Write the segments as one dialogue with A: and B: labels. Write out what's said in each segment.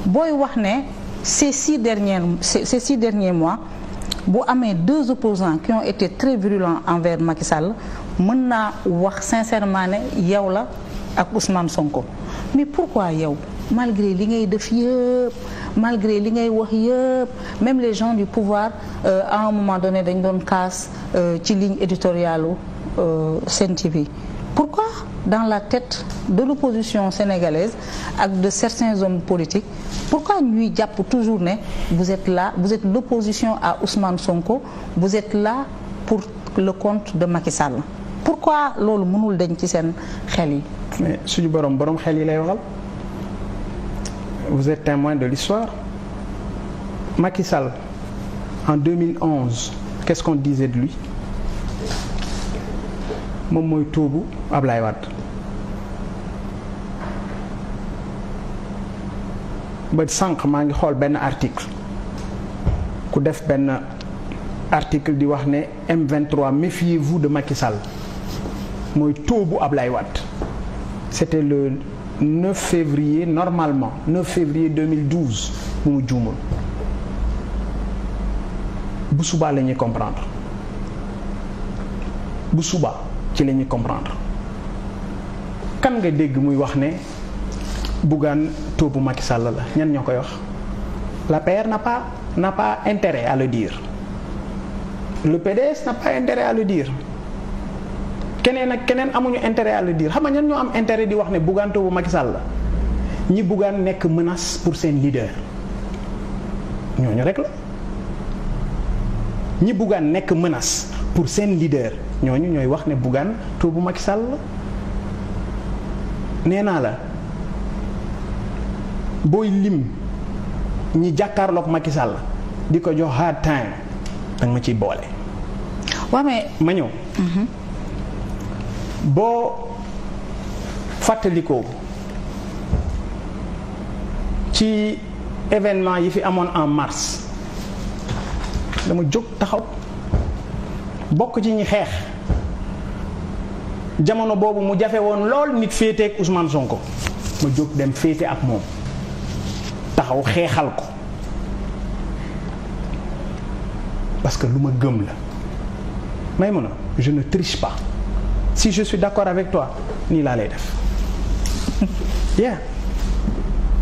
A: booy wax ne ces six derniers mois bu amee deux opposants qui ont été très virulents envers Macky Sall mën naa wax sincèrement ne yow la ak Ousmane Sonko mais pourquoi yow malgré li ngay def yëpp malgré li ngay wax yëpp même les gens du pouvoir à un moment donné dañ doon casse ci ligne éditoriale Sen TV pourquoi dans la tête de l'opposition sénégalaise ak de certains hommes politiques pourquoi ñuy jàpp toujours ne vous êtes là vous êtes l'opposition à Ousmane Sonko vous êtes là pour le compte de Macky Sall pourquoi loolu mënul dañ ci seen xel yi.
B: mais suñu borom xel yi lay waxal vous êtes témoin de l'histoire Macky Sall en 2011 qu'est-ce qu'on disait de lui moom mooy toogu Ablaye Wade ba sànq maa ngi xool benn article ku def benn article di wax ne M23 méfiez-vous de Macky Sall mooy toogu Ablaye Wade c'était le 9 février normalement 9 février 2012 bu mu juumul bu subaa la ñuy comprendre bu subaa ci la ñuy comprendre kan nga dégg muy wax ne Bougane toobu Macky Sall la ñan ñoo koy wax l'APR n'a pas intérêt à le dire le PDS n'a pas intérêt à le dire keneen ak keneen amuñu intérêt à le dire xam nga ñan ñoo am intérêt di wax ne Bougane toobu Macky Sall la ñi Bougane nekk menace pour seen leader ñooñu rek la ñi Bougane nekk menace pour seen leader ñooñu ñooy wax ne Bougane toobu Macky Sall la nee naa la booy lim ñi jàkkaarloog Macky Sall di ko jox hard time danga ma ciy boole.
A: waaw mais
B: ma ñëw. boo fàttalikoo ci événement yi fi amoon en mars dama jóg taxaw bokk ci ñi xeex jamono boobu mu jafe woon lool nit féeteek Ousmane Sonko ma jóg dem féete ak moom taxaw xeexal ko parce que lu ma gëm la may mun a je ne triche pas si je suis d'accord avec toi nii laa lay def yeah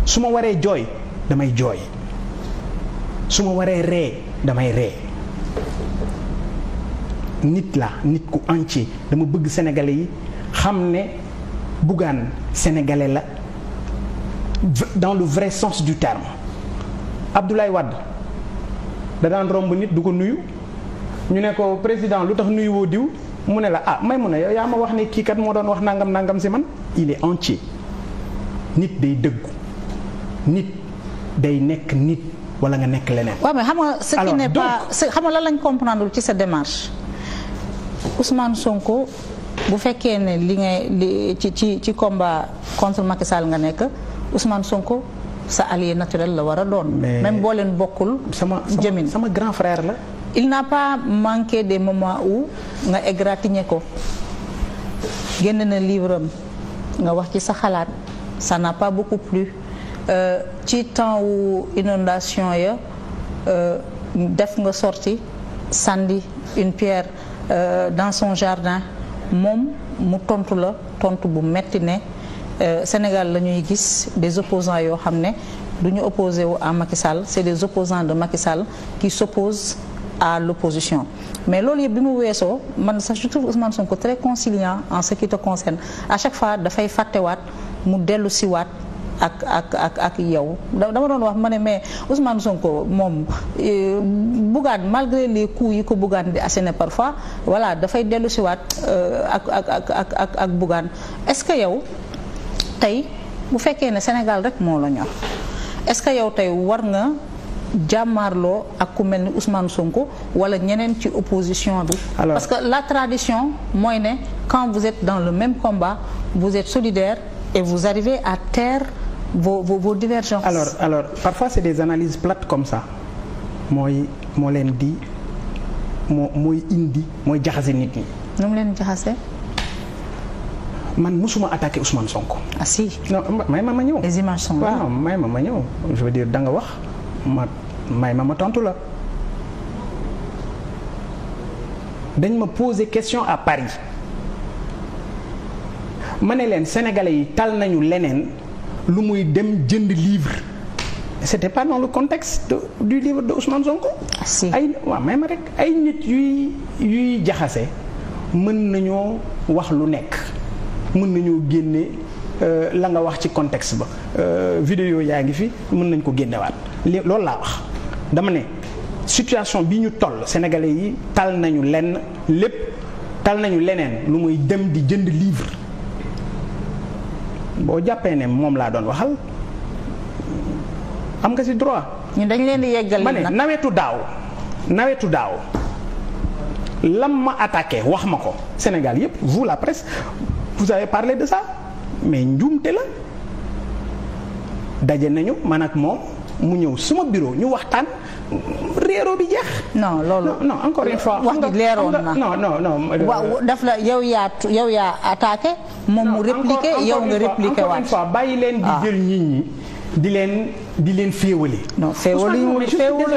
B: su ma waree jooy damay jooy su ma waree ree damay ree nit la nit ku entier dama bëgg sénégalais yi xam ne Bougane sénégalais la dans le vrai sens du terme Abdoulaye Wade da daan romb nit du ko nuyu ñu ne ko président lu tax nuyu woo diw mu ne la ah may mun a yow yaa ma wax ne kii kat moo doon wax nangam nangam si man il est entier nit day dëggu nit day nekk nit wala nga nekk leneen.
A: waaw mais xam nga ce qui n'est pas xam nga lan lañ comprendre ci sa démarche Ousmane Sonko bu fekkee ne li ci combat contre Macky Sall nga nekk Ousmane Sonko sa allié naturel la war a doon. même boo leen bokkul. sama
B: grand frère la.
A: il n'a pas manqué des moments où nga égratigné ko génn na livre am nga wax ci sa xalaat ça n'a pas beaucoup plu ci temps wu inondation ya def nga sorti sànni une pierre dans son jardin moom mu tontu la tontu bu metti ne Sénégal la ñuy gis des opposants yoo xam ne du ñu opposé wu à Macky Sall c'est des opposants de Macky Sall qui s'opposent à l'opposition mais loolu yëpp bi mu weesoo man sax je trouve Ousmane Sonko très conciliant en ce qui te concerne à chaque fois dafay fàttewaat mu dellu siwaat ak yow dama doon wax ma ne mais Ousmane Sonko moom Bougane malgré les coups yi ko Bougane di asséner parfois voilà dafay dellu siwaat ak Bougane est-ce que yow tey bu fekkee ne Sénégal rek moo la ñor est-ce que yow tey war nga jàmmaarloo ak ku mel ni Ousmane Sonko wala ñeneen ci opposition bi. parce que la tradition mooy ne quand vous êtes dans le même combat vous êtes solidaire et vous arrivez à taire vos divergences.
B: alors parfois c'est des analyses plates comme ça moo leen di mooy indi mooy jaxase nit ñi.
A: nu mu leen jaxase.
B: man musuma attaqué Ousmane Sonko.
A: ah si.
B: non may ma ñëw.
A: les images sont là.
B: waaw may ma ñëw je veux dire da nga wax may ma tontu la. dañ ma poser question à Paris ma ne leen sénégalais yi tal nañu leneen lu muy dem jënd livre c'était pas dans le contexte du livre de Ousmane Sonko.
A: si
B: ay waaw may ma rek ay nit yuy jaxase mën nañoo wax lu nekk mën nañoo génne la nga wax ci contexte ba vidéo yaa ngi fi mën nañ ko génnewaat loolu laa wax dama ne situation bi ñu toll sénégalais yi tal nañu lenn lépp tal nañu leneen lu muy dem di jënd livre boo jàppee ne moom laa doon waxal am nga ci droit.
A: ñu dañ leen di yeggal
B: ma ne nawetu daaw lam ma attaqué wax ma ko Sénégal yépp vous la presse vous avez parlé de ça mais njuumte la daje nañu man ak moom mu ñëw suma bureau ñu waxtaan réeroo bi jeex.
A: non loolu
B: non encore une fois.
A: wax ji leeroon na
B: non.
A: waaw daf la yow yaa attaqué. moom mu répliqué yow nga répliqué waat.
B: encore une fois bàyyi leen di jël nit ñi di leen féewale.
A: non féewale ñu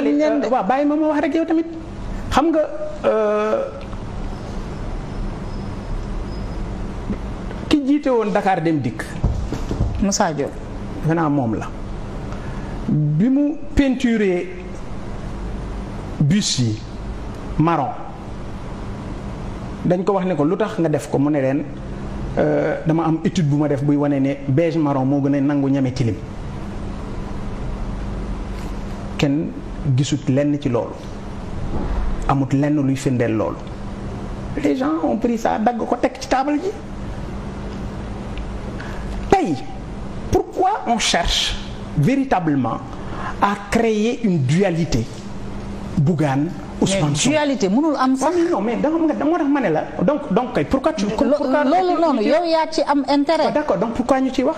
A: leen de.
B: waaw bàyyi ma wax rek yow tamit xam nga ki jiite woon Dakar Dem Dikk.
A: Moussa Diop.
B: defe naa moom la bi mu peinturé bus yi marron dañ ko wax ne ko lu tax nga def ko mu ne leen dama am étude bu ma def buy wane ne beige marron moo gën a nangu ñame tilim kenn gisut lenn ci loolu amut lenn luy firndeel loolu les gens ont pris ça dagg ko teg ci taabal ji tey pourquoi on cherche véritablement à créer une dualité Bougane Ousmane Sonko.
A: dualité mënul am sax.
B: non mais dama tax ma ne la donc kay pourquoi tu.
A: loolu noonu yow yaa ci am intérêt.
B: d'accord donc pourquoi ñu ciy wax.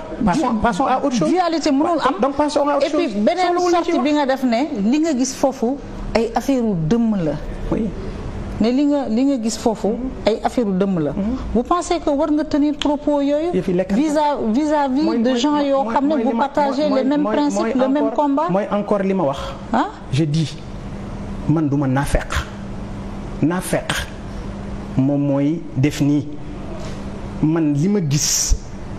B: passons à autre chose.
A: dualité mënul am
B: donc passons à autre chose.
A: et puis beneen sortie bi nga def ne li nga gis foofu ay affaire u dëmm la.
B: oui.
A: ne li nga gis foofu ay affaire u dëmm la. vous pensez que war nga tenir propos yooyu. vis-à-vis de gens yoo xam ne vous partagez les mêmes principes le même combat.
B: mooy encore li ma wax.
A: ah
B: je dis. man duma naafeq moom mooy def nii man li ma gis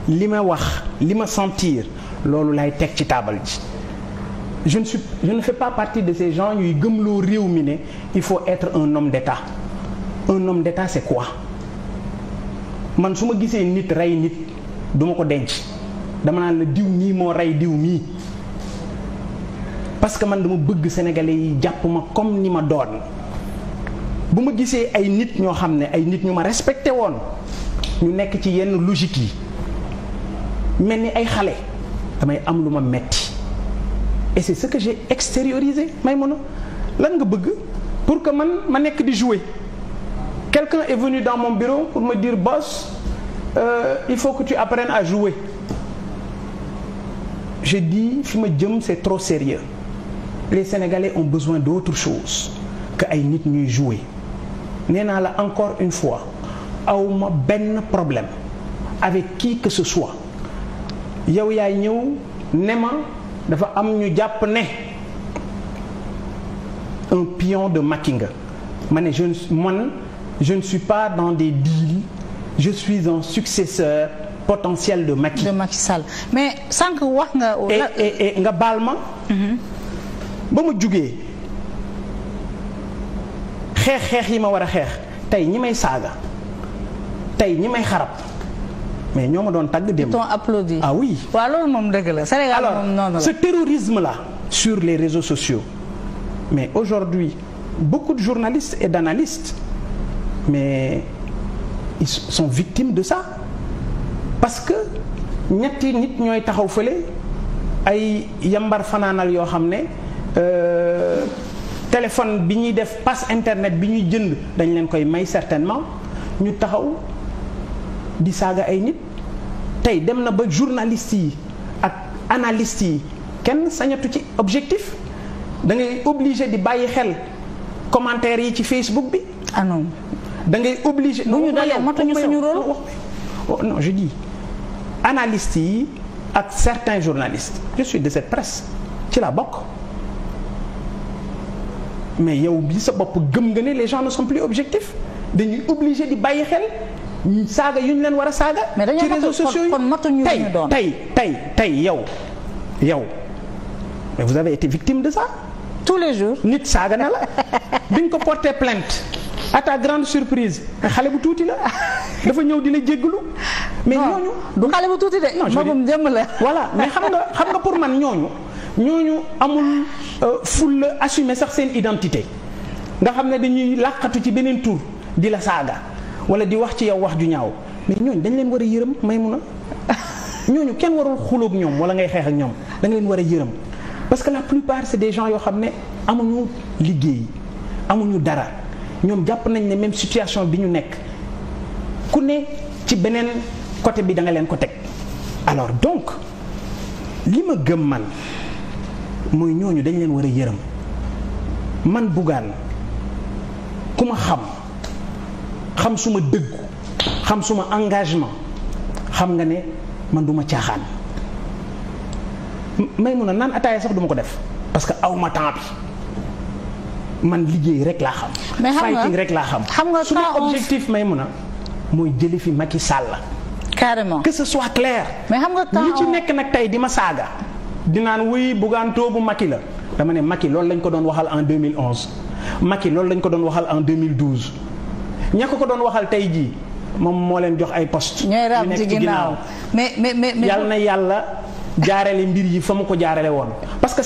B: li ma wax li ma sentir loolu lay teg ci taabal ji je ne fais pas partie de ces gens yuy gëmloo réew mi ne il faut être un homme d'État c'est quoi man su ma gisee nit rey nit duma ko denc dama naan la diw mii moo rey diw mii parce que man dama bëgg sénégalais yi jàpp ma comme ni ma doon bu ma gisee ay nit ñoo xam ne ay nit ñu ma respecté woon ñu nekk ci yenn logique yi mel ni ay xale damay am lu ma metti et c'est ce que j'ai extériorisé may mën a lan nga bëgg pour que man ma nekk di jouer quelqu'un est venu dans mon bureau pour me dire boss il faut que tu apprennes à jouer je dis fi ma jëm c'est trop sérieux les Sénégalais ont besoin d'autre chose que ay nit ñuy jouer nee naa la encore une fois awma benn problème avec qui que ce soit yow yaay ñëw ne ma dafa am ñu jàpp ne un pion de Macky nga ma ne je ne suis pas dans des deals je suis un successeur potentiel de Macky.
A: de Macky Sall mais sànq wax nga.
B: et nga baal ma. ba ma jugee xeex yi ma war a xeex tey ñi may saaga tey ñi may xarab mais ñoo ma doon tàgg démb.
A: ils t'ont applaudi.
B: ah oui.
A: waaw loolu moom dëgg la Sénégal moom noonu la.
B: ce terrorisme là sur les réseaux sociaux mais aujourd'hui beaucoup de journalistes et d'analystes mais ils sont victimes de ça. parce que ñetti nit ñooy taxaw fële ay yambar fanaanal yoo xam ne téléphone bi ñuy def passe internet bi ñuy jënd dañ leen koy may certainement ñu taxaw di saaga ay nit tey dem na ba journalistes yi ak analystes yi kenn sañatu ci objectif da ngay obligé di bàyyi xel commentaires yi ci Facebook bi.
A: ah non
B: da ngay obligé.
A: bu ñu dalee matuñu suñu rôle.
B: non je dis analystes yi ak certains journalistes je suis de cette presse ci la bokk mais yow bi sa bopp gëm nga ne les gens ne sont plus objectifs dañuy obligé di bàyyi xel saaga yu ñu leen war a saaga. ci réseaux sociaux yi tey yow mais vous avez été victime de ça.
A: tous les jours
B: nit saaga na la biñ ko porter plainte à ta grande surprise xale bu tuuti la dafa ñëw di la jéggalu. mais ñooñu
A: du xale bu tuuti de. magum jëmm la.
B: voilà mais xam nga pour man ñooñu amul fulla assumer sax seen identité nga xam ne dañuy làqatu ci beneen tur di la saaga wala di wax ci yow wax ju ñaaw mais ñooñu dañ leen war a yërëm Maïmouna ñooñu kenn warul xuloog ñoom wala ngay xeex ak ñoom da nga leen war a yërëm parce que la plupart c'est des gens yoo xam ne amuñu liggéey amuñu dara ñoom jàpp nañ ne même situation bi ñu nekk ku ne ci beneen côté bi da nga leen ko teg alors donc li ma gëm man mooy ñooñu dañ leen war a yërëm man Bougane ku ma xam suma dëggu xam suma engagement xam nga ne man duma caaxaan Maïmouna naan ataaya sax duma ko def parce que aw ma temps bi man liggéey rek laa xam.
A: mais
B: fighting rek laa xam.
A: xam nga
B: suma objectif Maïmouna mooy jëli fi Macky Sall.
A: carrément
B: que ce soit clair.
A: mais xam nga
B: ñi ci nekk nag tey di ma saaga. di naan wuy Bougane toobu Macky la dama ne Macky loolu lañ ko doon waxal en 2011 Macky loolu lañ ko doon waxal en 2012 ña ko doon waxal tey jii moom moo leen jox ay poste
A: ñooy raam ci ginnaaw mais
B: yàlla na yàlla jaarale mbir yi fa mu ko jaarale woon parce que